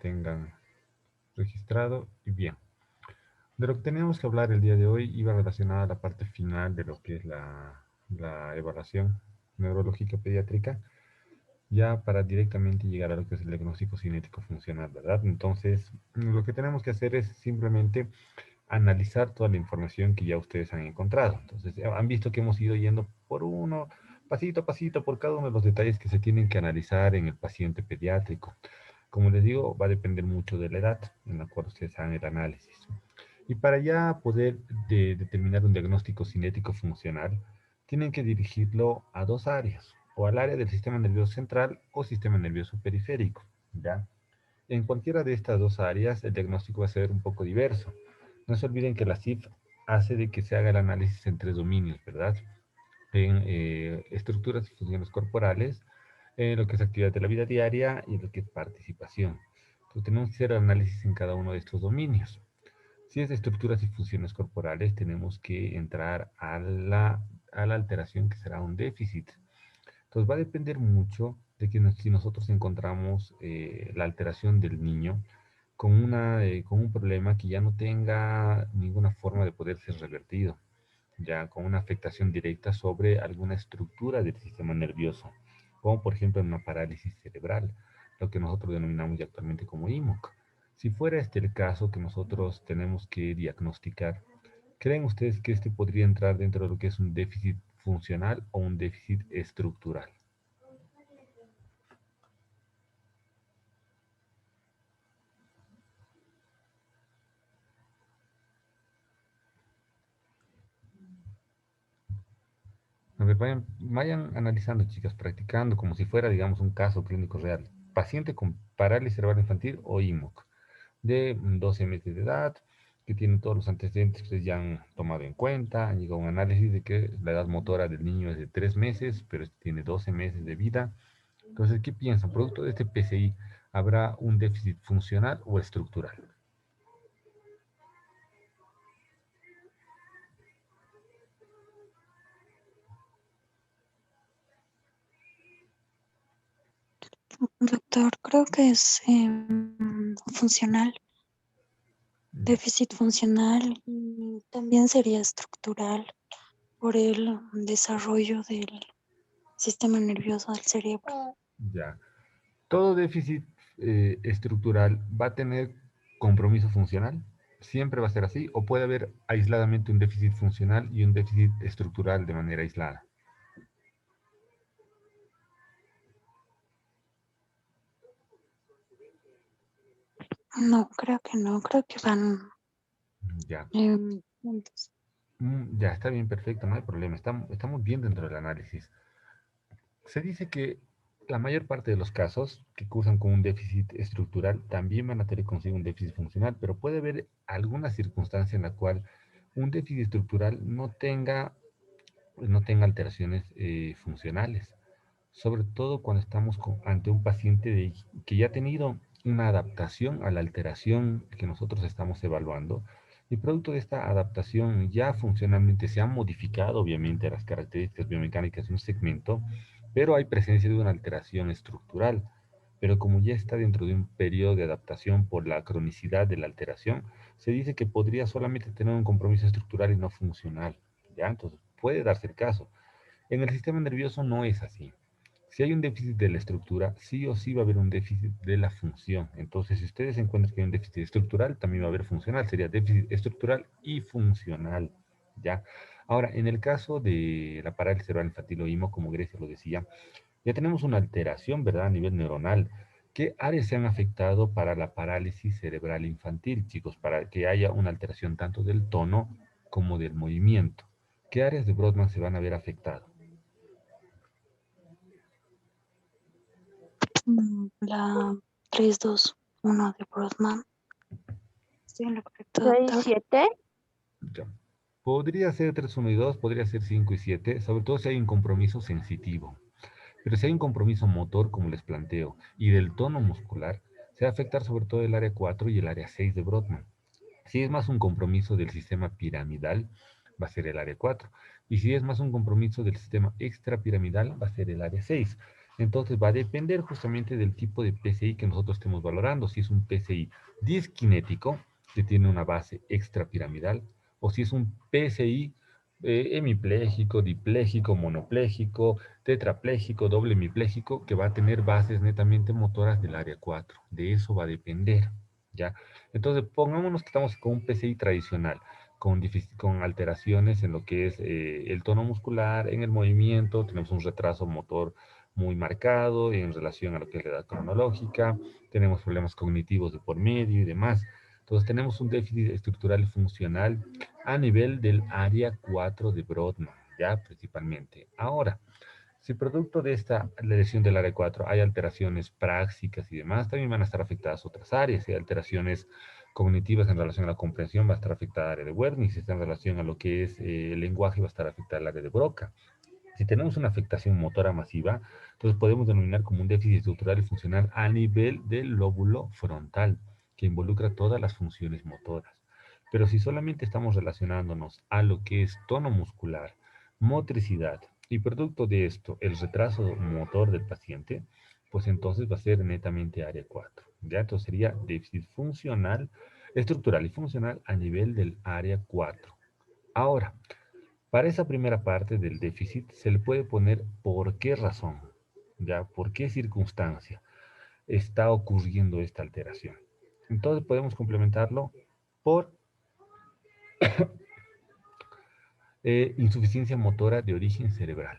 tengan registrado y bien. De lo que teníamos que hablar el día de hoy iba relacionada a la parte final de lo que es la evaluación neurológica pediátrica, ya para directamente llegar a lo que es el diagnóstico cinético funcional, ¿verdad? Entonces, lo que tenemos que hacer es simplemente analizar toda la información que ya ustedes han encontrado. Entonces, han visto que hemos ido yendo por uno, pasito a pasito, por cada uno de los detalles que se tienen que analizar en el paciente pediátrico. Como les digo, va a depender mucho de la edad en la cual ustedes hagan el análisis. Y para ya poder determinar un diagnóstico cinético funcional, tienen que dirigirlo a dos áreas, o al área del sistema nervioso central o sistema nervioso periférico, ¿ya? En cualquiera de estas dos áreas, el diagnóstico va a ser un poco diverso. No se olviden que la CIF hace de que se haga el análisis en tres dominios, ¿verdad? En estructuras y funciones corporales, lo que es actividad de la vida diaria y lo que es participación. Entonces tenemos que hacer el análisis en cada uno de estos dominios. Si es de estructuras y funciones corporales, tenemos que entrar a la alteración que será un déficit. Entonces va a depender mucho de que si nosotros encontramos la alteración del niño con un problema que ya no tenga ninguna forma de poder ser revertido, ya con una afectación directa sobre alguna estructura del sistema nervioso, como por ejemplo en una parálisis cerebral, lo que nosotros denominamos ya actualmente como IMOC. Si fuera este el caso que nosotros tenemos que diagnosticar, ¿creen ustedes que este podría entrar dentro de lo que es un déficit funcional o un déficit estructural? A ver, vayan analizando, chicas, practicando como si fuera, digamos, un caso clínico real. Paciente con parálisis cerebral infantil o IMOC, de 12 meses de edad, que tiene todos los antecedentes que ustedes ya han tomado en cuenta. Han llegado a un análisis de que la edad motora del niño es de 3 meses, pero este tiene 12 meses de vida. Entonces, ¿qué piensan? Producto de este PCI, ¿habrá un déficit funcional o estructural? Doctor, creo que es funcional, Ya, déficit funcional y también sería estructural por el desarrollo del sistema nervioso del cerebro. ya. Todo déficit estructural va a tener compromiso funcional. Siempre va a ser así. O puede haber aisladamente un déficit funcional y un déficit estructural de manera aislada. No, creo que no, creo que van Ya. juntos. Ya está bien, perfecto, no hay problema. Estamos bien dentro del análisis. Se dice que la mayor parte de los casos que cursan con un déficit estructural también van a tener consigo un déficit funcional, pero puede haber alguna circunstancia en la cual un déficit estructural no tenga alteraciones funcionales, sobre todo cuando estamos ante un paciente que ya ha tenido una adaptación a la alteración que nosotros estamos evaluando, y producto de esta adaptación ya funcionalmente se han modificado obviamente las características biomecánicas de un segmento, pero hay presencia de una alteración estructural. Pero como ya está dentro de un periodo de adaptación por la cronicidad de la alteración, se dice que podría solamente tener un compromiso estructural y no funcional. ¿Ya? Entonces, puede darse el caso. En el sistema nervioso no es así. Si hay un déficit de la estructura, sí o sí va a haber un déficit de la función. Entonces, si ustedes encuentran que hay un déficit estructural, también va a haber funcional. Sería déficit estructural y funcional. ¿Ya? Ahora, en el caso de la parálisis cerebral infantil o IMO, como Grecia lo decía, ya tenemos una alteración, ¿verdad?, a nivel neuronal. ¿Qué áreas se han afectado para la parálisis cerebral infantil, chicos? Para que haya una alteración tanto del tono como del movimiento. ¿Qué áreas de Brodmann se van a ver afectadas? La 3-2-1 de Brodmann. ¿Estoy en lo correcto, 6, doctor? 7. Ya. Podría ser 3, 1 y 2, podría ser 5 y 7, sobre todo si hay un compromiso sensitivo. Pero si hay un compromiso motor, como les planteo, y del tono muscular, se va a afectar sobre todo el área 4 y el área 6 de Brodmann. Si es más un compromiso del sistema piramidal, va a ser el área 4. Y si es más un compromiso del sistema extrapiramidal, va a ser el área 6. Entonces va a depender justamente del tipo de PCI que nosotros estemos valorando. Si es un PCI disquinético, que tiene una base extrapiramidal, o si es un PCI hemipléjico, dipléjico, monopléjico, tetrapléjico, doble hemipléjico, que va a tener bases netamente motoras del área 4. De eso va a depender, ¿ya? Entonces, pongámonos que estamos con un PCI tradicional, con alteraciones en lo que es el tono muscular, en el movimiento, tenemos un retraso motor muy marcado en relación a lo que es la edad cronológica, tenemos problemas cognitivos de por medio y demás. Entonces tenemos un déficit estructural y funcional a nivel del área 4 de Brodmann, ya principalmente. Ahora, si producto de esta lesión del área 4 hay alteraciones prácticas y demás, también van a estar afectadas otras áreas. Si hay alteraciones cognitivas en relación a la comprensión, va a estar afectada el área de Wernicke. Si está en relación a lo que es el lenguaje, va a estar afectada el área de Broca. Si tenemos una afectación motora masiva, entonces podemos denominar como un déficit estructural y funcional a nivel del lóbulo frontal, que involucra todas las funciones motoras. Pero si solamente estamos relacionándonos a lo que es tono muscular, motricidad y producto de esto el retraso motor del paciente, pues entonces va a ser netamente área 4. ¿Ya? Entonces sería déficit funcional, estructural y funcional a nivel del área 4. Ahora, para esa primera parte del déficit se le puede poner por qué razón, ya, por qué circunstancia está ocurriendo esta alteración. Entonces podemos complementarlo por insuficiencia motora de origen cerebral,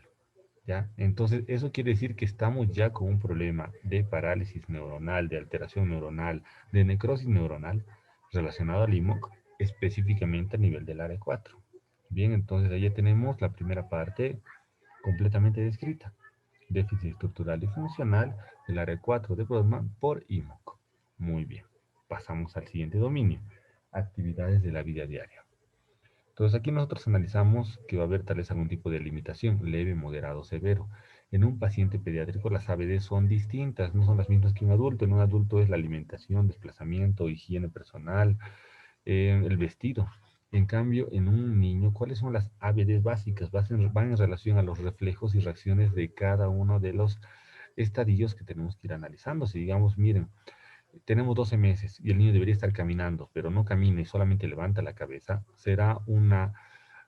¿ya? Entonces eso quiere decir que estamos ya con un problema de parálisis neuronal, de alteración neuronal, de necrosis neuronal relacionado al IMOC, específicamente a nivel del área 4. Bien, entonces ahí ya tenemos la primera parte completamente descrita. Déficit estructural y funcional del área 4 de Brodmann por IMOC. Muy bien. Pasamos al siguiente dominio. Actividades de la vida diaria. Entonces aquí nosotros analizamos que va a haber tal vez algún tipo de limitación, leve, moderado, severo. En un paciente pediátrico las ABD son distintas, no son las mismas que un adulto. En un adulto es la alimentación, desplazamiento, higiene personal, el vestido. En cambio, en un niño, ¿cuáles son las ABDs básicas? Van en relación a los reflejos y reacciones de cada uno de los estadios que tenemos que ir analizando. Si digamos, miren, tenemos 12 meses y el niño debería estar caminando, pero no camina y solamente levanta la cabeza, será una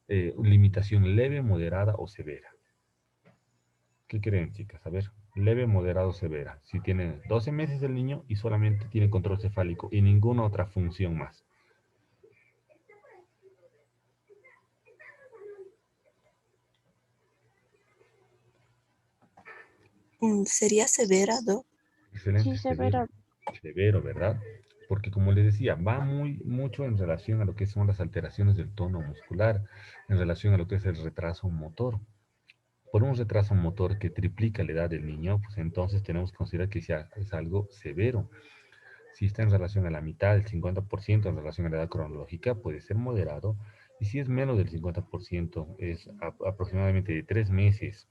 limitación leve, moderada o severa. ¿Qué creen, chicas? A ver, leve, moderado, severa. Si tiene 12 meses el niño y solamente tiene control cefálico y ninguna otra función más. ¿Sería severa, Doc? Excelente, Sí, severo. severa. Severo, ¿verdad? Porque como les decía, va mucho en relación a lo que son las alteraciones del tono muscular, en relación a lo que es el retraso motor. Por un retraso motor que triplica la edad del niño, pues entonces tenemos que considerar que ya es algo severo. Si está en relación a la mitad, el 50% en relación a la edad cronológica, puede ser moderado. Y si es menos del 50%, es aproximadamente de 3 meses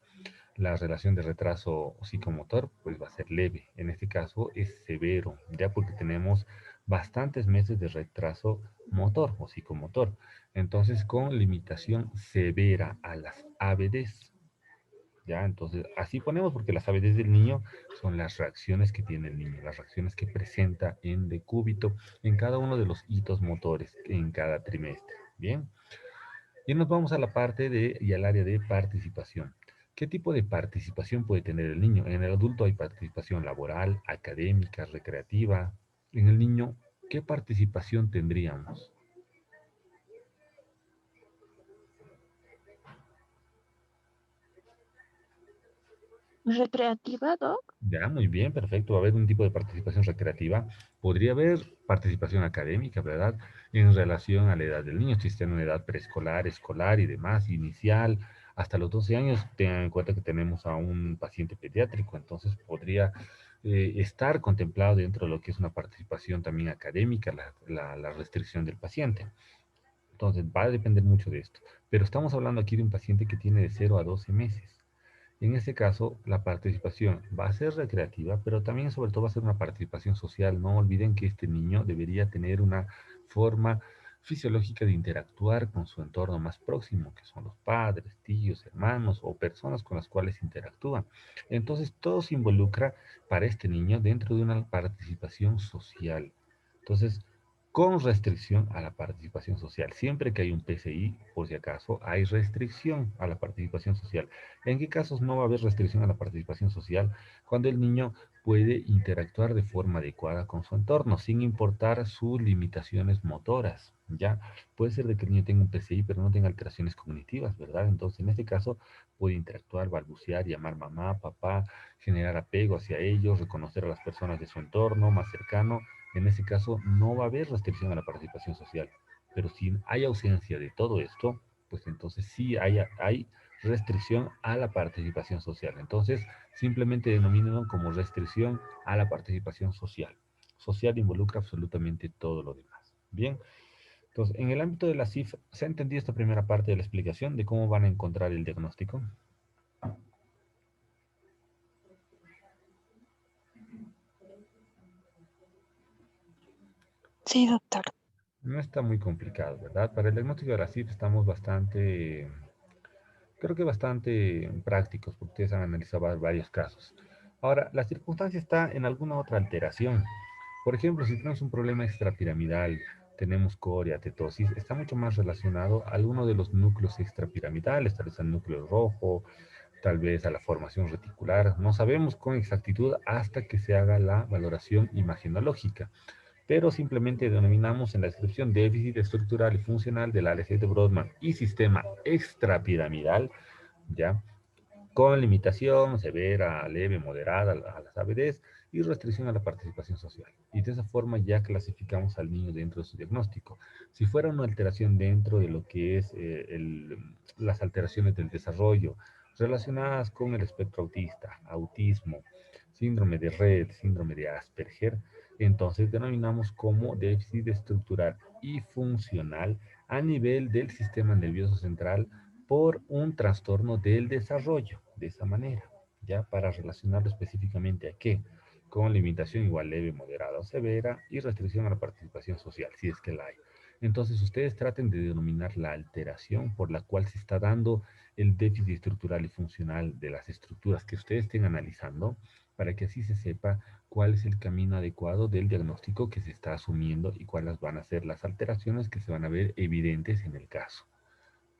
la relación de retraso psicomotor, pues va a ser leve. En este caso es severo, ya porque tenemos bastantes meses de retraso motor o psicomotor. Entonces, con limitación severa a las ABDs. ¿Ya? Entonces, así ponemos porque las ABDs del niño son las reacciones que tiene el niño, las reacciones que presenta en decúbito en cada uno de los hitos motores en cada trimestre. Bien. Y nos vamos a la parte y al área de participación. ¿Qué tipo de participación puede tener el niño? En el adulto hay participación laboral, académica, recreativa. En el niño, ¿qué participación tendríamos? Recreativa, Doc. Ya, muy bien, perfecto. Va a haber un tipo de participación recreativa. Podría haber participación académica, ¿verdad? En relación a la edad del niño, si está en una edad preescolar, escolar y demás, inicial, hasta los 12 años, tengan en cuenta que tenemos a un paciente pediátrico, entonces podría estar contemplado dentro de lo que es una participación también académica, la restricción del paciente. Entonces, va a depender mucho de esto. Pero estamos hablando aquí de un paciente que tiene de 0 a 12 meses. En este caso, la participación va a ser recreativa, pero también sobre todo va a ser una participación social. No olviden que este niño debería tener una forma fisiológica de interactuar con su entorno más próximo, que son los padres, tíos, hermanos o personas con las cuales interactúan. Entonces, todo se involucra para este niño dentro de una participación social. Entonces, con restricción a la participación social. Siempre que hay un PCI, por si acaso, hay restricción a la participación social. ¿En qué casos no va a haber restricción a la participación social? Cuando el niño puede interactuar de forma adecuada con su entorno, sin importar sus limitaciones motoras, ¿ya? Puede ser de que el niño tenga un PCI, pero no tenga alteraciones cognitivas, ¿verdad? Entonces, en este caso, puede interactuar, balbucear, llamar mamá, papá, generar apego hacia ellos, reconocer a las personas de su entorno más cercano. En ese caso, no va a haber restricción a la participación social. Pero si hay ausencia de todo esto, pues entonces sí hay restricción a la participación social. Entonces, simplemente denomínenlo como restricción a la participación social. Social involucra absolutamente todo lo demás. Bien, entonces, en el ámbito de la CIF, ¿se ha entendido esta primera parte de la explicación de cómo van a encontrar el diagnóstico? Sí, doctor. No está muy complicado, ¿verdad? Para el diagnóstico de la CIF estamos bastante, creo que bastante prácticos, porque ustedes han analizado varios casos. Ahora, la circunstancia está en alguna otra alteración. Por ejemplo, si tenemos un problema extrapiramidal, tenemos coria, tetosis, está mucho más relacionado a alguno de los núcleos extrapiramidales, tal vez al núcleo rojo, tal vez a la formación reticular. No sabemos con exactitud hasta que se haga la valoración imagenológica, pero simplemente denominamos en la descripción déficit estructural y funcional del ALC de Brodmann y sistema extrapiramidal, ¿ya? Con limitación severa, leve, moderada a las ABDs y restricción a la participación social. Y de esa forma ya clasificamos al niño dentro de su diagnóstico. Si fuera una alteración dentro de lo que es las alteraciones del desarrollo relacionadas con el espectro autista, autismo, síndrome de Rett, síndrome de Asperger, entonces denominamos como déficit estructural y funcional a nivel del sistema nervioso central por un trastorno del desarrollo, de esa manera, ya para relacionarlo específicamente a qué, con limitación igual leve, moderada o severa y restricción a la participación social, si es que la hay. Entonces ustedes traten de denominar la alteración por la cual se está dando el déficit estructural y funcional de las estructuras que ustedes estén analizando, para que así se sepa cuál es el camino adecuado del diagnóstico que se está asumiendo y cuáles van a ser las alteraciones que se van a ver evidentes en el caso.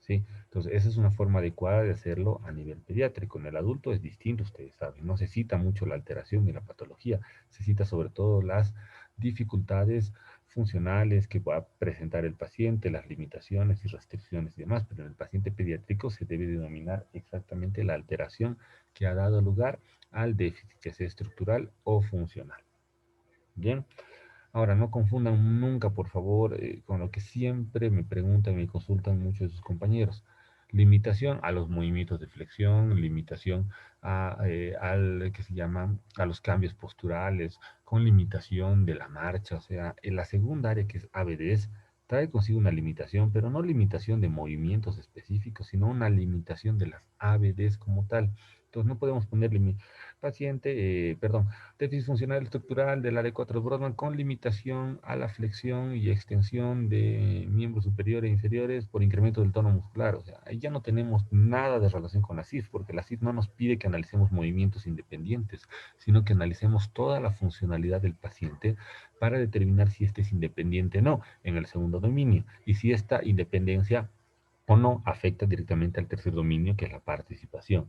¿Sí? Entonces, esa es una forma adecuada de hacerlo a nivel pediátrico. En el adulto es distinto, ustedes saben. No se cita mucho la alteración ni la patología, se cita sobre todo las dificultades funcionales que va a presentar el paciente, las limitaciones y restricciones y demás, pero en el paciente pediátrico se debe denominar exactamente la alteración que ha dado lugar al déficit, que sea estructural o funcional. Bien. Ahora, no confundan nunca, por favor, con lo que siempre me preguntan y me consultan muchos de sus compañeros. Limitación a los movimientos de flexión, limitación al que se llama a los cambios posturales, con limitación de la marcha. O sea, en la segunda área que es ABDs trae consigo una limitación, pero no limitación de movimientos específicos, sino una limitación de las ABDs como tal. Entonces no podemos poner déficit funcional estructural del área 4 de Brodmann con limitación a la flexión y extensión de miembros superiores e inferiores por incremento del tono muscular. O sea, ahí ya no tenemos nada de relación con la CIF, porque la CIF no nos pide que analicemos movimientos independientes, sino que analicemos toda la funcionalidad del paciente para determinar si este es independiente o no en el segundo dominio y si esta independencia o no afecta directamente al tercer dominio, que es la participación.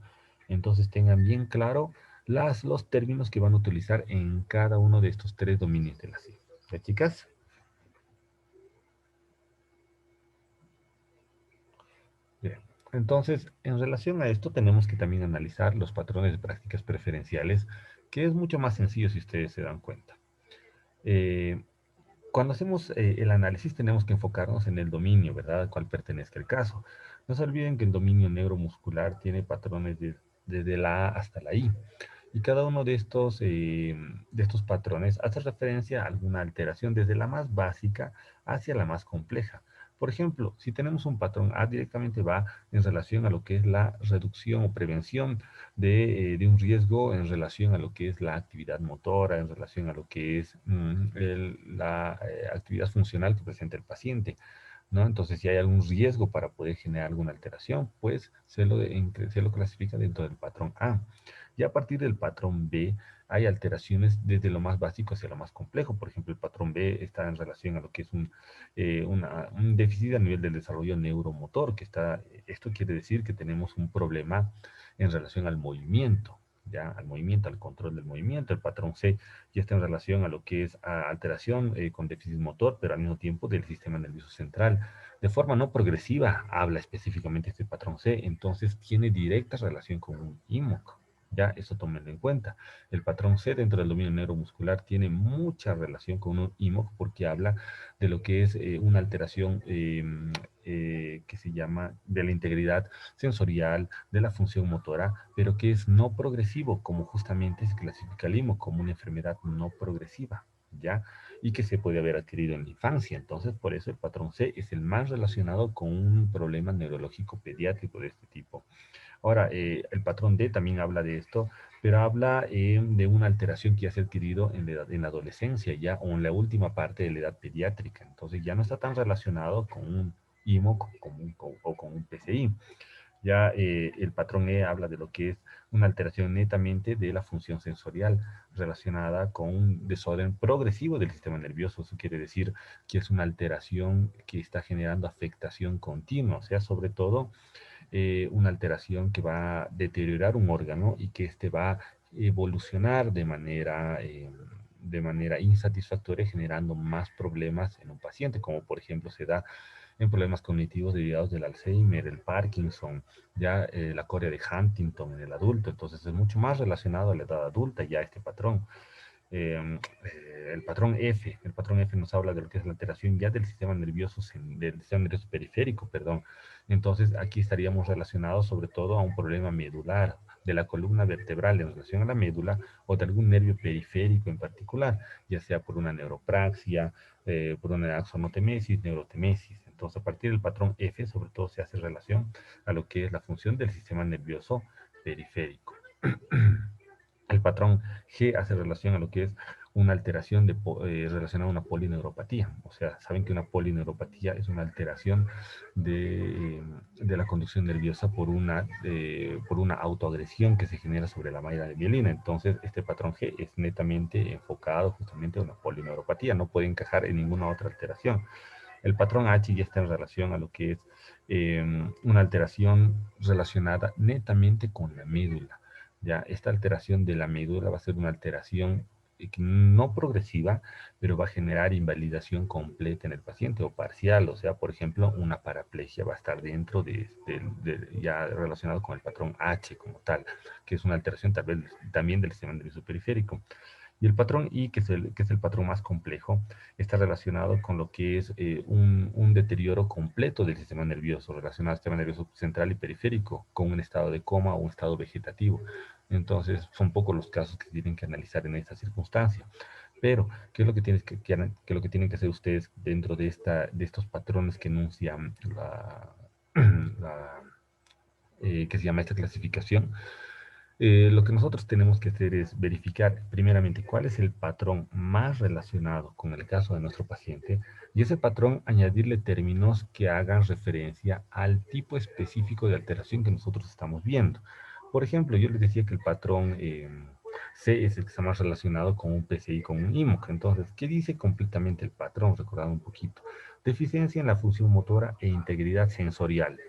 Entonces tengan bien claro los términos que van a utilizar en cada uno de estos tres dominios de la CIF. ¿Ya, chicas? Bien. Entonces, en relación a esto, tenemos que también analizar los patrones de prácticas preferenciales, que es mucho más sencillo si ustedes se dan cuenta. Eh, Cuando hacemos el análisis tenemos que enfocarnos en el dominio, ¿verdad? Al cual pertenezca el caso. No se olviden que el dominio neuromuscular tiene patrones desde la A hasta la I. Y cada uno de estos patrones hace referencia a alguna alteración desde la más básica hacia la más compleja. Por ejemplo, si tenemos un patrón A, directamente va en relación a lo que es la reducción o prevención de un riesgo en relación a lo que es la actividad motora, en relación a lo que es la actividad funcional que presenta el paciente. ¿no? Entonces, si hay algún riesgo para poder generar alguna alteración, pues se lo clasifica dentro del patrón A. Y a partir del patrón B, hay alteraciones desde lo más básico hacia lo más complejo. Por ejemplo, el patrón B está en relación a lo que es un déficit a nivel del desarrollo neuromotor, esto quiere decir que tenemos un problema en relación al movimiento, ¿ya? Al movimiento, al control del movimiento. El patrón C ya está en relación a lo que es alteración con déficit motor, pero al mismo tiempo del sistema nervioso central. De forma no progresiva, habla específicamente este patrón C, entonces tiene directa relación con un IMOC. Ya, eso tómenlo en cuenta. El patrón C dentro del dominio neuromuscular tiene mucha relación con un IMOC porque habla de lo que es una alteración que se llama de la integridad sensorial, de la función motora, pero que es no progresivo, como justamente se clasifica el IMOC como una enfermedad no progresiva, ¿ya? Y que se puede haber adquirido en la infancia. Entonces, por eso el patrón C es el más relacionado con un problema neurológico pediátrico de este tipo. Ahora, el patrón D también habla de esto, pero habla de una alteración que ya se ha adquirido en la adolescencia ya o en la última parte de la edad pediátrica. Entonces ya no está tan relacionado con un IMO o con un PCI. Ya el patrón E habla de lo que es una alteración netamente de la función sensorial relacionada con un desorden progresivo del sistema nervioso. Eso quiere decir que es una alteración que está generando afectación continua, o sea, sobre todo una alteración que va a deteriorar un órgano y que este va a evolucionar de manera insatisfactoria, generando más problemas en un paciente, como por ejemplo se da en problemas cognitivos derivados del Alzheimer, el Parkinson, ya la corea de Huntington en el adulto. Entonces es mucho más relacionado a la edad adulta ya este patrón. El patrón F nos habla de lo que es la alteración ya del sistema nervioso periférico, perdón. Entonces aquí estaríamos relacionados sobre todo a un problema medular de la columna vertebral en relación a la médula o de algún nervio periférico en particular, ya sea por una neuropraxia, por una axonotemesis, neurotemesis. Entonces a partir del patrón F sobre todo se hace relación a lo que es la función del sistema nervioso periférico. El patrón G hace relación a lo que es una alteración relacionada a una polineuropatía. O sea, saben que una polineuropatía es una alteración de la conducción nerviosa por una autoagresión que se genera sobre la malla de mielina. Entonces, este patrón G es netamente enfocado justamente a una polineuropatía. No puede encajar en ninguna otra alteración. El patrón H ya está en relación a lo que es una alteración relacionada netamente con la médula. Ya, esta alteración de la médula va a ser una alteración no progresiva, pero va a generar invalidación completa en el paciente o parcial. O sea, por ejemplo, una paraplegia va a estar dentro ya relacionado con el patrón H como tal, que es una alteración tal vez también del sistema nervioso periférico. Y el patrón I, que es el patrón más complejo, está relacionado con lo que es un deterioro completo del sistema nervioso, relacionado al sistema nervioso central y periférico, con un estado de coma o un estado vegetativo. Entonces, son pocos los casos que se tienen que analizar en esta circunstancia. Pero, ¿qué es lo que, qué es lo que tienen que hacer ustedes dentro de estos patrones que enuncian que se llama esta clasificación? Lo que nosotros tenemos que hacer es verificar primeramente cuál es el patrón más relacionado con el caso de nuestro paciente y ese patrón añadirle términos que hagan referencia al tipo específico de alteración que nosotros estamos viendo. Por ejemplo, yo les decía que el patrón C es el que está más relacionado con un PCI, con un IMOC. Entonces, ¿qué dice completamente el patrón? Recordando un poquito. Deficiencia en la función motora e integridad sensorial.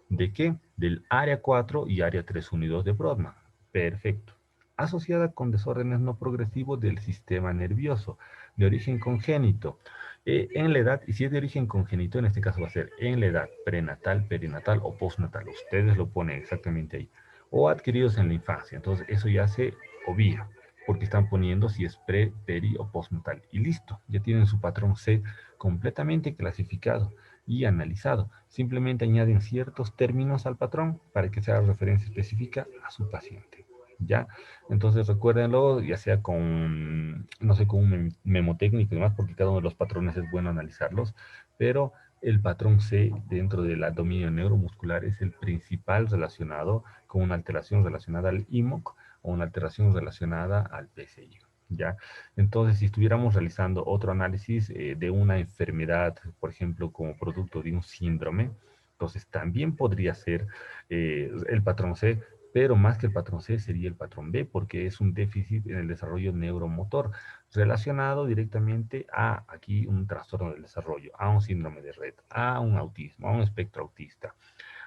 ¿De qué? Del área 4 y área 3.1 y 2 de Brodmann. Perfecto. Asociada con desórdenes no progresivos del sistema nervioso, de origen congénito. En la edad, y si es de origen congénito, en este caso va a ser en la edad prenatal, perinatal o postnatal. Ustedes lo ponen exactamente ahí. O adquiridos en la infancia. Entonces, eso ya se obvia, porque están poniendo si es pre, peri o postnatal. Y listo, ya tienen su patrón C completamente clasificado y analizado. Simplemente añaden ciertos términos al patrón para que se haga referencia específica a su paciente. ¿Ya? Entonces recuérdenlo, ya sea con, no sé, con un memotécnico y demás, porque cada uno de los patrones es bueno analizarlos, pero el patrón C dentro del dominio neuromuscular es el principal relacionado con una alteración relacionada al IMOC o una alteración relacionada al PCI. ¿ya? Entonces, si estuviéramos realizando otro análisis de una enfermedad, por ejemplo, como producto de un síndrome, entonces también podría ser el patrón C, pero más que el patrón C sería el patrón B, porque es un déficit en el desarrollo neuromotor relacionado directamente a aquí un trastorno del desarrollo, a un síndrome de Rett, a un autismo, a un espectro autista,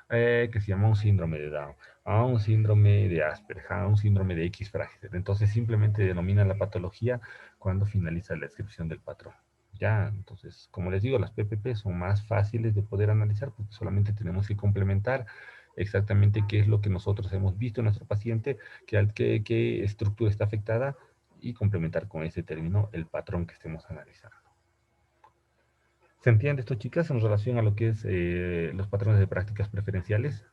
que se llama un síndrome de Down, a un síndrome de Asperger, a un síndrome de X frágil. Entonces simplemente denomina la patología cuando finaliza la descripción del patrón. Ya, entonces, como les digo, las PPP son más fáciles de poder analizar porque solamente tenemos que complementar exactamente qué es lo que nosotros hemos visto en nuestro paciente, qué estructura está afectada y complementar con ese término el patrón que estemos analizando. ¿Se entiende esto, chicas, en relación a lo que es los patrones de prácticas preferenciales?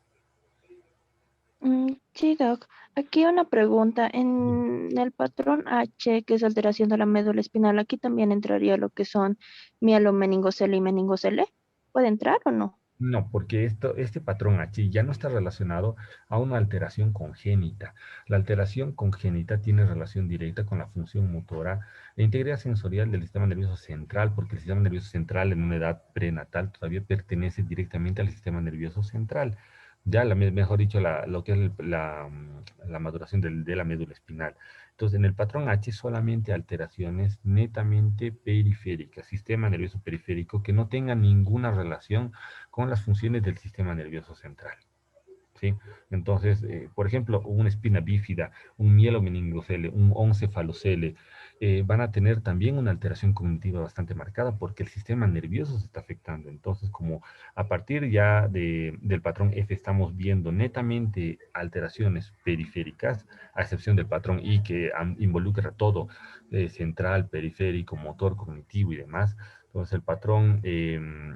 Sí, Doc. Aquí una pregunta. En el patrón H, que es alteración de la médula espinal, aquí también entraría lo que son mielomeningocele y meningocele. ¿Puede entrar o no? No, porque este patrón H ya no está relacionado a una alteración congénita. La alteración congénita tiene relación directa con la función motora e integridad sensorial del sistema nervioso central, porque el sistema nervioso central en una edad prenatal todavía pertenece directamente al sistema nervioso central. Ya, mejor dicho, lo que es la maduración de la médula espinal. Entonces, en el patrón H solamente alteraciones netamente periféricas, sistema nervioso periférico que no tenga ninguna relación con las funciones del sistema nervioso central. ¿Sí? Entonces, por ejemplo, una espina bífida, un mielomeningocele, un oncefalocele, van a tener también una alteración cognitiva bastante marcada porque el sistema nervioso se está afectando. Entonces, como a partir ya del patrón F estamos viendo netamente alteraciones periféricas, a excepción del patrón I que involucra todo, central, periférico, motor, cognitivo y demás. Entonces el patrón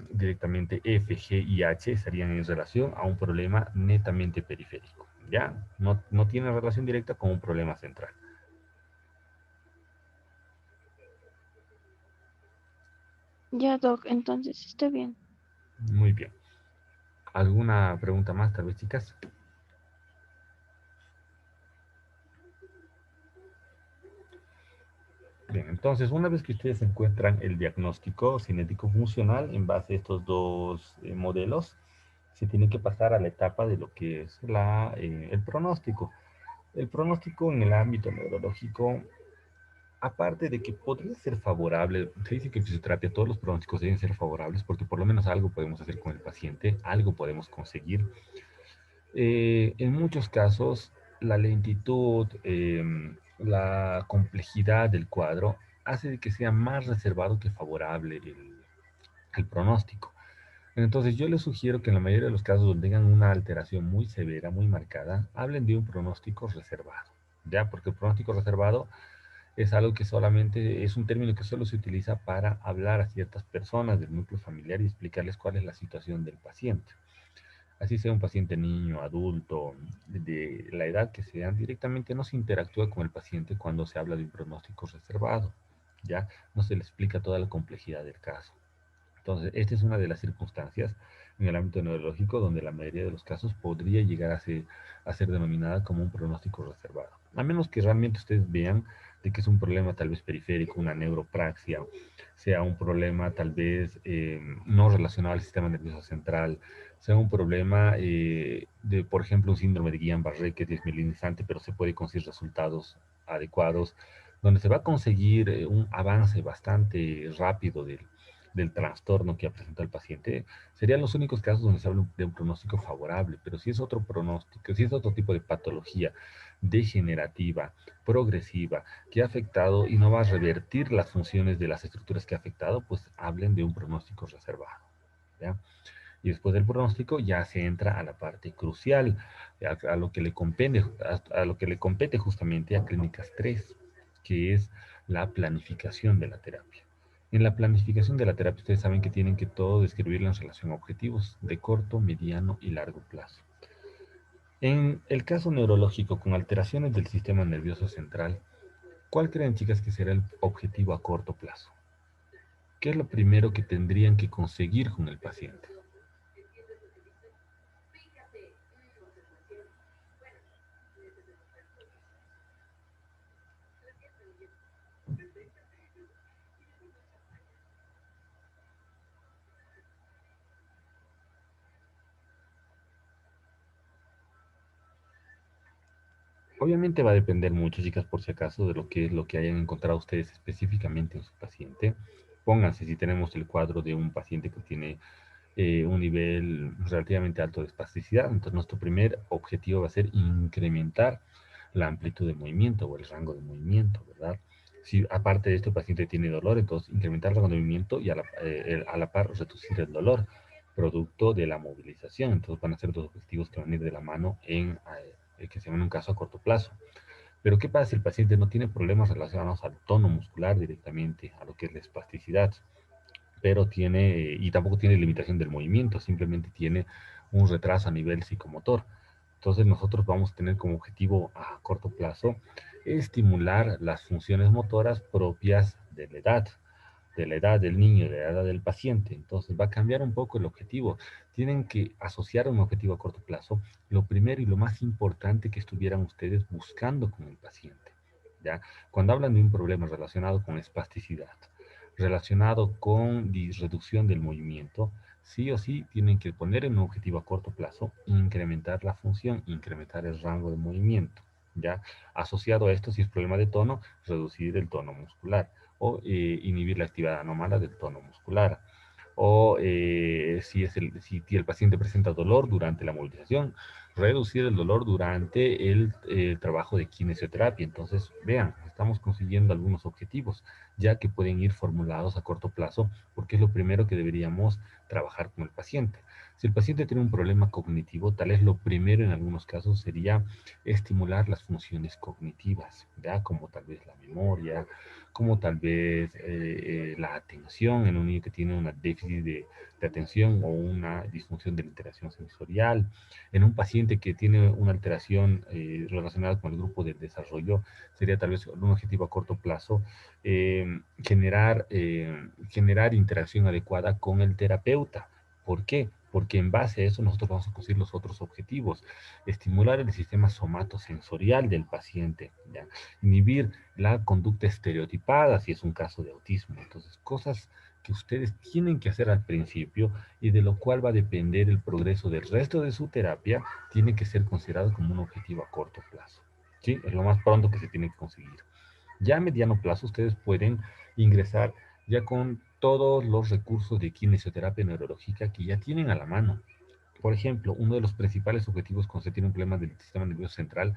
directamente F, G y H estarían en relación a un problema netamente periférico. ¿Ya? No tiene relación directa con un problema central. Ya, Doc, entonces está bien. Muy bien. ¿Alguna pregunta más, tal vez, chicas? Bien, entonces una vez que ustedes encuentran el diagnóstico cinético funcional en base a estos dos modelos, se tiene que pasar a la etapa de lo que es el pronóstico. El pronóstico en el ámbito neurológico, aparte de que podría ser favorable, se dice que en fisioterapia todos los pronósticos deben ser favorables porque por lo menos algo podemos hacer con el paciente, algo podemos conseguir. En muchos casos, la lentitud, la complejidad del cuadro hace de que sea más reservado que favorable el pronóstico. Entonces yo les sugiero que en la mayoría de los casos donde tengan una alteración muy severa, muy marcada, hablen de un pronóstico reservado, ¿ya? Porque el pronóstico reservado es algo que solamente es un término que solo se utiliza para hablar a ciertas personas del núcleo familiar y explicarles cuál es la situación del paciente. Así sea un paciente niño, adulto, de la edad que sea, directamente no se interactúa con el paciente cuando se habla de un pronóstico reservado, ¿ya? No se le explica toda la complejidad del caso. Entonces, esta es una de las circunstancias en el ámbito neurológico donde la mayoría de los casos podría llegar a ser denominada como un pronóstico reservado. A menos que realmente ustedes vean de que es un problema tal vez periférico, una neuropraxia, sea un problema tal vez no relacionado al sistema nervioso central, sea un problema de, por ejemplo, un síndrome de Guillain-Barré que es desmielinizante, pero se puede conseguir resultados adecuados, donde se va a conseguir un avance bastante rápido del trastorno que ha presentado el paciente, serían los únicos casos donde se habla de un pronóstico favorable, pero si es otro pronóstico, si es otro tipo de patología degenerativa, progresiva, que ha afectado y no va a revertir las funciones de las estructuras que ha afectado, pues hablen de un pronóstico reservado. ¿Ya? Y después del pronóstico ya se entra a la parte crucial, a lo que le compete, a lo que le compete justamente a Clínicas 3, que es la planificación de la terapia. En la planificación de la terapia ustedes saben que tienen que todo describirlo en relación a objetivos de corto, mediano y largo plazo. En el caso neurológico con alteraciones del sistema nervioso central, ¿cuál creen, chicas, que será el objetivo a corto plazo? ¿Qué es lo primero que tendrían que conseguir con el paciente? Obviamente va a depender mucho, chicas, por si acaso, de lo que es lo que hayan encontrado ustedes específicamente en su paciente. Pónganse, si tenemos el cuadro de un paciente que tiene un nivel relativamente alto de espasticidad, entonces nuestro primer objetivo va a ser incrementar la amplitud de movimiento o el rango de movimiento, ¿verdad? Si aparte de esto el paciente tiene dolor, entonces incrementar el rango de movimiento y a la par reducir el dolor, producto de la movilización. Entonces van a ser dos objetivos que van a ir de la mano que se ven en un caso a corto plazo. Pero ¿qué pasa si el paciente no tiene problemas relacionados al tono muscular directamente, a lo que es la espasticidad? Pero tiene, y tampoco tiene limitación del movimiento, simplemente tiene un retraso a nivel psicomotor. Entonces nosotros vamos a tener como objetivo a corto plazo estimular las funciones motoras propias de la edad del niño, de la edad del paciente. Entonces va a cambiar un poco el objetivo. Tienen que asociar un objetivo a corto plazo, lo primero y lo más importante que estuvieran ustedes buscando con el paciente. ¿Ya? Cuando hablan de un problema relacionado con espasticidad, relacionado con reducción del movimiento, sí o sí tienen que poner en un objetivo a corto plazo, incrementar la función, incrementar el rango de movimiento. ¿Ya? Asociado a esto, si es problema de tono, reducir el tono muscular o inhibir la actividad anómala del tono muscular. O si el paciente presenta dolor durante la movilización, reducir el dolor durante el trabajo de kinesioterapia. Entonces, vean, estamos consiguiendo algunos objetivos, ya que pueden ir formulados a corto plazo, porque es lo primero que deberíamos trabajar con el paciente. Si el paciente tiene un problema cognitivo, tal vez lo primero en algunos casos sería estimular las funciones cognitivas, ¿ya? Como tal vez la memoria, como tal vez la atención en un niño que tiene un déficit de atención o una disfunción de la interacción sensorial, en un paciente que tiene una alteración relacionada con el grupo de desarrollo, sería tal vez un objetivo a corto plazo generar interacción adecuada con el terapeuta. ¿Por qué? Porque en base a eso nosotros vamos a conseguir los otros objetivos. Estimular el sistema somatosensorial del paciente, ¿ya? Inhibir la conducta estereotipada si es un caso de autismo. Entonces, cosas que ustedes tienen que hacer al principio y de lo cual va a depender el progreso del resto de su terapia, tiene que ser considerado como un objetivo a corto plazo. ¿Sí? Es lo más pronto que se tiene que conseguir. Ya a mediano plazo ustedes pueden ingresar ya con todos los recursos de kinesioterapia neurológica que ya tienen a la mano. Por ejemplo, uno de los principales objetivos cuando se tiene un problema del sistema nervioso central,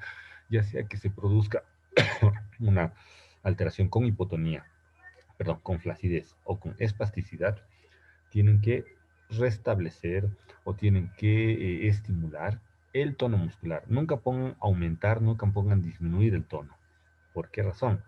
ya sea que se produzca una alteración con hipotonía, perdón, con flacidez o con espasticidad, tienen que restablecer o tienen que estimular el tono muscular. Nunca pongan aumentar, nunca pongan disminuir el tono. ¿Por qué razón?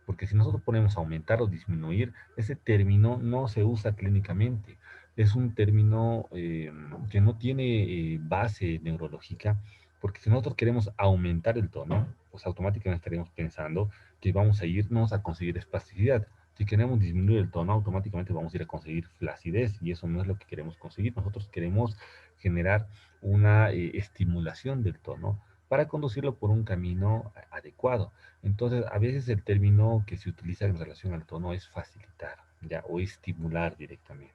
Porque si nosotros ponemos aumentar o disminuir, ese término no se usa clínicamente. Es un término que no tiene base neurológica, porque si nosotros queremos aumentar el tono, pues automáticamente estaríamos pensando que vamos a irnos a conseguir espasticidad. Si queremos disminuir el tono, automáticamente vamos a ir a conseguir flacidez y eso no es lo que queremos conseguir. Nosotros queremos generar una estimulación del tono para conducirlo por un camino adecuado. Entonces, a veces el término que se utiliza en relación al tono es facilitar, ¿ya? O estimular directamente.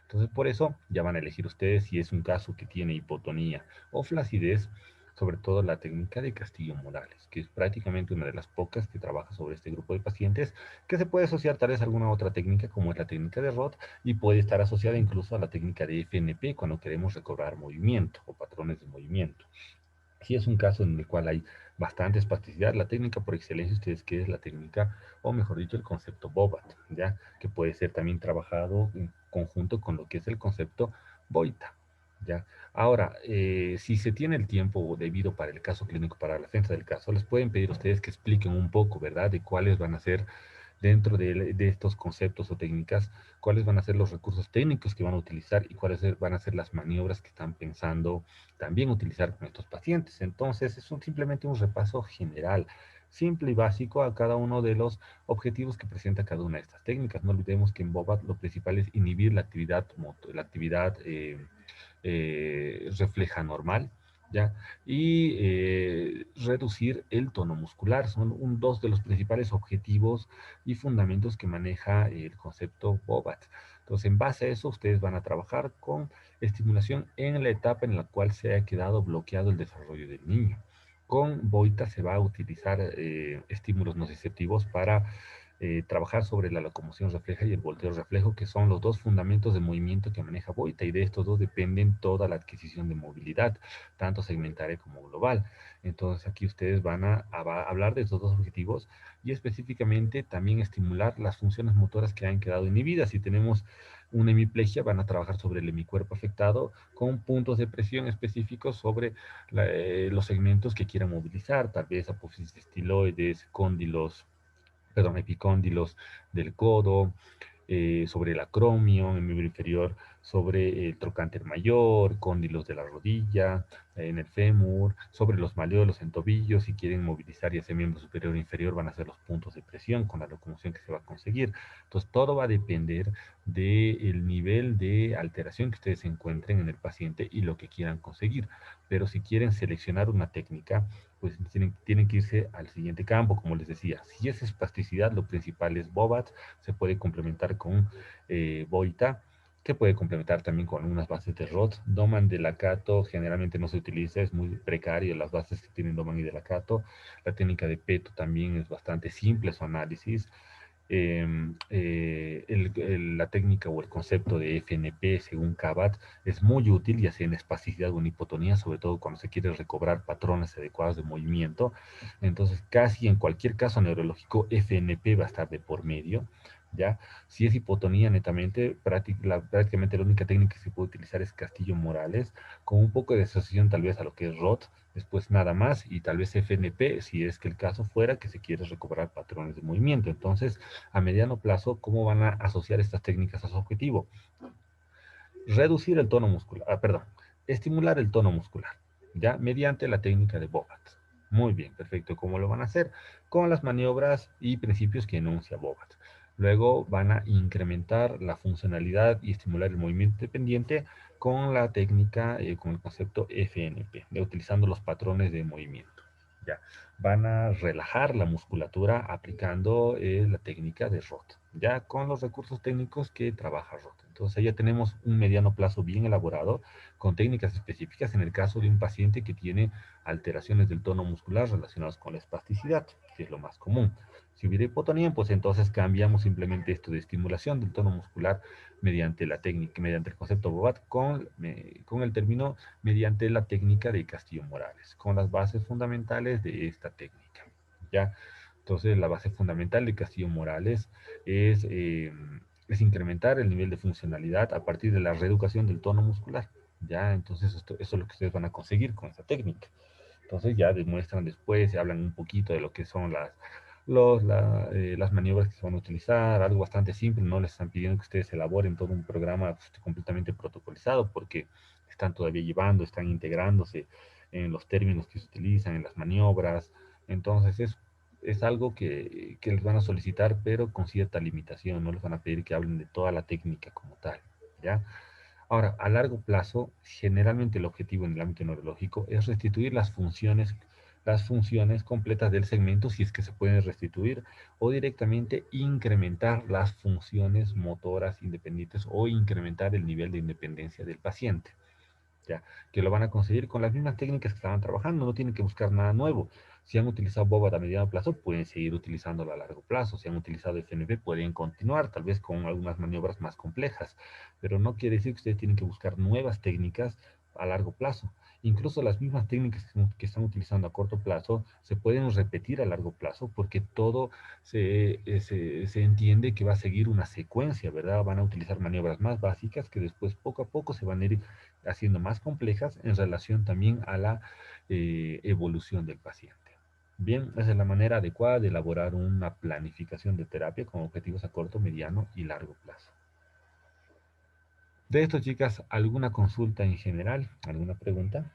Entonces, por eso ya van a elegir ustedes si es un caso que tiene hipotonía o flacidez, sobre todo la técnica de Castillo-Morales, que es prácticamente una de las pocas que trabaja sobre este grupo de pacientes, que se puede asociar tal vez a alguna otra técnica como es la técnica de Roth y puede estar asociada incluso a la técnica de FNP cuando queremos recobrar movimiento o patrones de movimiento. Si es un caso en el cual hay bastante espasticidad, la técnica por excelencia ustedes que es la técnica, o mejor dicho, el concepto Bobat, ¿ya? Que puede ser también trabajado en conjunto con lo que es el concepto Boita, ¿ya? Ahora, si se tiene el tiempo debido para el caso clínico, para la defensa del caso, les pueden pedir a ustedes que expliquen un poco, ¿verdad?, de cuáles van a ser dentro de estos conceptos o técnicas, cuáles van a ser los recursos técnicos que van a utilizar y cuáles van a ser las maniobras que están pensando también utilizar con estos pacientes. Entonces, es simplemente un repaso general, simple y básico a cada uno de los objetivos que presenta cada una de estas técnicas. No olvidemos que en Bobat lo principal es inhibir la actividad refleja normal, ¿ya? Y reducir el tono muscular. Son dos de los principales objetivos y fundamentos que maneja el concepto Bobat. Entonces, en base a eso, ustedes van a trabajar con estimulación en la etapa en la cual se ha quedado bloqueado el desarrollo del niño. Con Boita se va a utilizar estímulos nociceptivos para trabajar sobre la locomoción refleja y el volteo reflejo, que son los dos fundamentos de movimiento que maneja Boita, y de estos dos dependen toda la adquisición de movilidad, tanto segmentaria como global. Entonces aquí ustedes van a hablar de estos dos objetivos y específicamente también estimular las funciones motoras que han quedado inhibidas. Si tenemos una hemiplegia, van a trabajar sobre el hemicuerpo afectado con puntos de presión específicos sobre los segmentos que quieran movilizar, tal vez apófisis estiloides, cóndilos, perdón, epicóndilos del codo, sobre el acromio, en miembro inferior, sobre el trocánter mayor, cóndilos de la rodilla, en el fémur, sobre los maleolos en tobillos. Si quieren movilizar ya sea miembro superior o inferior, van a ser los puntos de presión con la locomoción que se va a conseguir. Entonces, todo va a depender del nivel de alteración que ustedes encuentren en el paciente y lo que quieran conseguir. Pero si quieren seleccionar una técnica, pues tienen que irse al siguiente campo, como les decía. Si es espasticidad, lo principal es Bobat, se puede complementar con Boita, que puede complementar también con unas bases de Roth. Doman de Lakato generalmente no se utiliza, es muy precario las bases que tienen Doman y de Lakato. La técnica de Peto también es bastante simple su análisis. La técnica o el concepto de FNP según Kabat es muy útil, ya sea en espasticidad o en hipotonía, sobre todo cuando se quiere recobrar patrones adecuados de movimiento. Entonces, casi en cualquier caso neurológico, FNP va a estar de por medio, ¿ya? Si es hipotonía netamente, prácticamente la única técnica que se puede utilizar es Castillo-Morales, con un poco de asociación tal vez a lo que es Roth, después nada más, y tal vez FNP, si es que el caso fuera que se quiere recuperar patrones de movimiento. Entonces, a mediano plazo, ¿cómo van a asociar estas técnicas a su objetivo? Reducir el tono muscular, perdón, estimular el tono muscular, ¿ya? Mediante la técnica de Bobat. Muy bien, perfecto. ¿Cómo lo van a hacer? Con las maniobras y principios que enuncia Bobat. Luego van a incrementar la funcionalidad y estimular el movimiento dependiente con la técnica, con el concepto FNP, utilizando los patrones de movimiento. Ya. Van a relajar la musculatura aplicando la técnica de Roth, ya con los recursos técnicos que trabaja Roth. Entonces ya tenemos un mediano plazo bien elaborado con técnicas específicas en el caso de un paciente que tiene alteraciones del tono muscular relacionadas con la espasticidad, que es lo más común. Si hubiera hipotonía, pues entonces cambiamos simplemente esto de estimulación del tono muscular mediante la técnica, mediante el concepto Bobat, con el término mediante la técnica de Castillo-Morales, con las bases fundamentales de esta técnica, ¿ya? Entonces, la base fundamental de Castillo-Morales es incrementar el nivel de funcionalidad a partir de la reeducación del tono muscular, ¿ya? Entonces, eso es lo que ustedes van a conseguir con esta técnica. Entonces, ya demuestran después, hablan un poquito de lo que son las maniobras que se van a utilizar, algo bastante simple. No les están pidiendo que ustedes elaboren todo un programa completamente protocolizado, porque están todavía llevando, están integrándose en los términos que se utilizan, en las maniobras. Entonces es algo que les van a solicitar, pero con cierta limitación. No les van a pedir que hablen de toda la técnica como tal, ¿ya? Ahora, a largo plazo, generalmente el objetivo en el ámbito neurológico es restituir las funciones completas del segmento, si es que se pueden restituir, o directamente incrementar las funciones motoras independientes o incrementar el nivel de independencia del paciente, ¿ya? Que lo van a conseguir con las mismas técnicas que estaban trabajando, no tienen que buscar nada nuevo. Si han utilizado Bobat a mediano plazo, pueden seguir utilizándolo a largo plazo. Si han utilizado FNP, pueden continuar, tal vez con algunas maniobras más complejas, pero no quiere decir que ustedes tienen que buscar nuevas técnicas a largo plazo. Incluso las mismas técnicas que están utilizando a corto plazo se pueden repetir a largo plazo, porque todo se entiende que va a seguir una secuencia, ¿verdad? Van a utilizar maniobras más básicas que después poco a poco se van a ir haciendo más complejas en relación también a la evolución del paciente. Bien, esa es la manera adecuada de elaborar una planificación de terapia con objetivos a corto, mediano y largo plazo. De esto, chicas, ¿alguna consulta en general? ¿Alguna pregunta?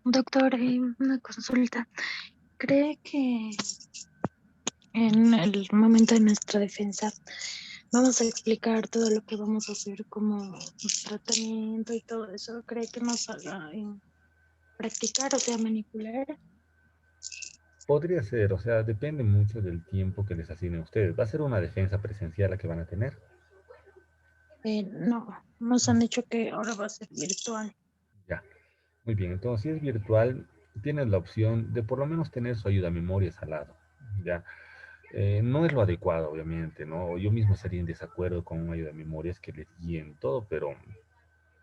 Doctor, una consulta. ¿Cree que en el momento de nuestra defensa vamos a explicar todo lo que vamos a hacer como tratamiento y todo eso? ¿Cree que nos haga practicar, o sea, manipular? Podría ser, o sea, depende mucho del tiempo que les asignen a ustedes. ¿Va a ser una defensa presencial la que van a tener? No, nos han dicho que ahora va a ser virtual. Ya, muy bien. Entonces, si es virtual, tienes la opción de por lo menos tener su ayuda a memorias al lado. Ya, no es lo adecuado, obviamente, ¿no? Yo mismo estaría en desacuerdo con una ayuda a memorias que les guíen todo, pero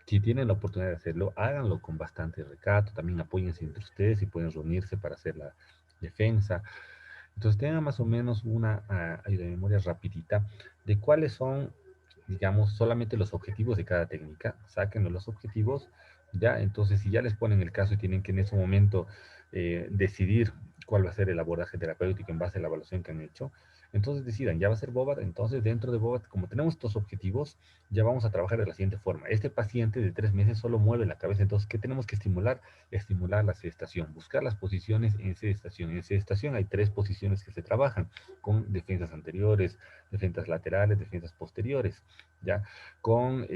si tienen la oportunidad de hacerlo, háganlo con bastante recato. También apóyense entre ustedes y pueden reunirse para hacer la defensa. Entonces tengan más o menos una ayuda de memoria rapidita de cuáles son, digamos, solamente los objetivos de cada técnica. Sáquenlo los objetivos, ya. Entonces, si ya les ponen el caso y tienen que en ese momento decidir cuál va a ser el abordaje terapéutico en base a la evaluación que han hecho, entonces decidan, ya va a ser BOBAT. Entonces, dentro de BOBAT, como tenemos estos objetivos, ya vamos a trabajar de la siguiente forma. Este paciente de 3 meses solo mueve la cabeza. Entonces, ¿qué tenemos que estimular? Estimular la sedestación, buscar las posiciones en sedestación. En sedestación hay 3 posiciones que se trabajan, con defensas anteriores, defensas laterales, defensas posteriores, ¿ya? Con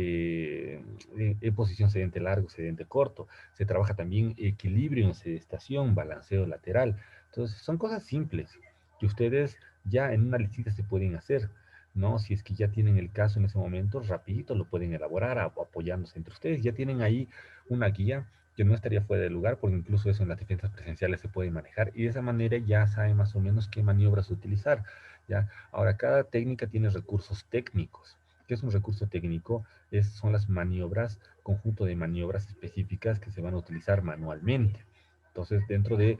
posición sedente largo, sedente corto. Se trabaja también equilibrio en sedestación, balanceo lateral. Entonces, son cosas simples que ustedes ya en una listita se pueden hacer, ¿no? Si es que ya tienen el caso en ese momento, rapidito lo pueden elaborar apoyándose entre ustedes. Ya tienen ahí una guía que no estaría fuera de lugar, porque incluso eso en las defensas presenciales se puede manejar y de esa manera ya saben más o menos qué maniobras utilizar, ¿ya? Ahora, cada técnica tiene recursos técnicos. ¿Qué es un recurso técnico? Son las maniobras, conjunto de maniobras específicas que se van a utilizar manualmente. Entonces, dentro de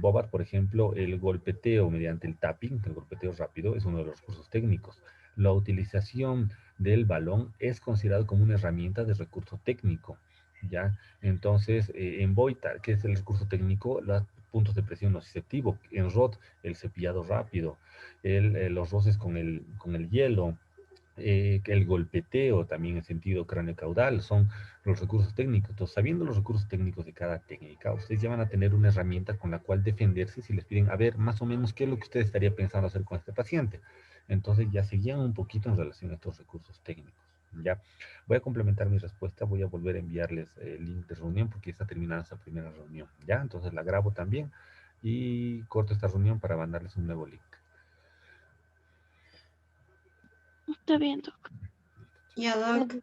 Bobat, por ejemplo, el golpeteo mediante el tapping, el golpeteo rápido, es uno de los recursos técnicos. La utilización del balón es considerado como una herramienta de recurso técnico, ¿ya? Entonces, en Boitar, que es el recurso técnico, los puntos de presión nociceptivo. En ROT, el cepillado rápido, los roces con el hielo, el golpeteo también en sentido cráneo-caudal, son los recursos técnicos. Entonces, sabiendo los recursos técnicos de cada técnica, ustedes ya van a tener una herramienta con la cual defenderse si les piden, a ver, más o menos, qué es lo que usted estaría pensando hacer con este paciente. Entonces, ya se guían un poquito en relación a estos recursos técnicos. Ya, voy a complementar mi respuesta, voy a volver a enviarles el link de reunión porque está terminada esa primera reunión. Ya, entonces la grabo también y corto esta reunión para mandarles un nuevo link. Está bien, Doc. Ya, Doc.